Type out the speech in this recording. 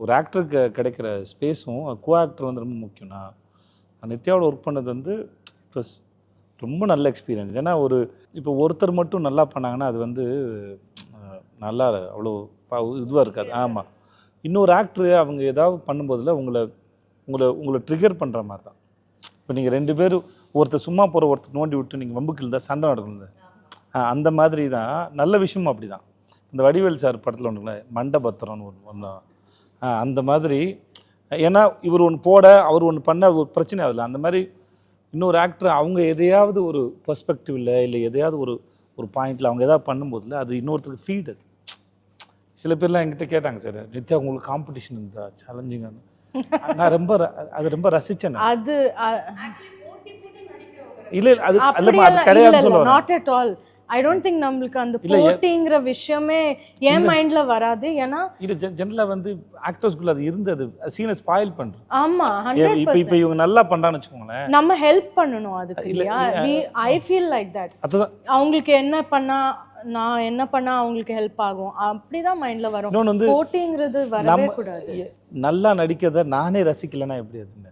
ஒரு ஆக்டருக்கு கிடைக்கிற ஸ்பேஸும் கோ ஆக்டர் வந்து ரொம்ப முக்கியம். நான் நித்யாவோட ஒர்க் பண்ணது வந்து இட் வாஸ் ரொம்ப நல்ல எக்ஸ்பீரியன்ஸ். ஏன்னா இப்போ ஒருத்தர் மட்டும் நல்லா பண்ணாங்கன்னா அது வந்து நல்லா அவ்வளோ இதுவாக இருக்காது. ஆமாம், இன்னொரு ஆக்டரு அவங்க ஏதாவது பண்ணும்போதில் உங்களை உங்களை உங்களை ட்ரிகர் பண்ணுற மாதிரி தான். இப்போ நீங்கள் 2 பேரும் ஒருத்தர் சும்மா போகிற ஒருத்தர் நோண்டி விட்டு நீங்கள் வம்புக்கு இருந்தால் சண்டை நடக்கணும். அந்த மாதிரி தான் நல்ல விஷயமும் அப்படி தான். இந்த வடிவேல் சார் படத்தில் ஒன்றுங்களே மண்டபத்திரம்னு ஒன்று அந்த மாதிரி. ஏன்னா இவர் ஒன்று போட அவர் ஒன்று பண்ண ஒரு பிரச்சனை ஆகல. அந்த மாதிரி இன்னொரு ஆக்டர் அவங்க எதையாவது ஒரு பெர்ஸ்பெக்டிவில் இல்லை எதையாவது ஒரு பாயிண்டில் அவங்க எதாவது பண்ணும்போதில் அது இன்னொருத்தருக்கு ஃபீட். அது சில பேர்லாம் என்கிட்ட கேட்டாங்க, சார் நித்யா உங்களுக்கு காம்படிஷன் இருந்தா சேலஞ்சிங்கானு. நான் ரொம்ப ரசித்தேன். அது இல்லை அது கிடையாது சொல்லுவாங்க. Not at all. I don't think நம்மளுக்கு அந்த போட்டிங்கிற விஷயமே என் மைண்ட்ல வராது. ஏன்னா இது ஜெனரலா வந்து ஆக்டர்ஸ்க்குள்ள அது இருந்தது சீனை ஸ்பாயில் பண்றது. ஆமா 100%. இப்போ இவங்க நல்லா பண்றான்னு வெச்சுக்கோங்களேன், நம்ம ஹெல்ப் பண்ணனும் அதுக்கு. இல்லையா? I feel like that. அவங்களுக்கு என்ன பண்ணா நான் என்ன பண்ணா அவங்களுக்கு ஹெல்ப் ஆகும் அப்படிதான் மைண்ட்ல வரும். போட்டிங்கிறது வரவே கூடாது. நல்லா நடிக்கிறத நானே ரசிக்கலன்னா எப்படி அதுங்க?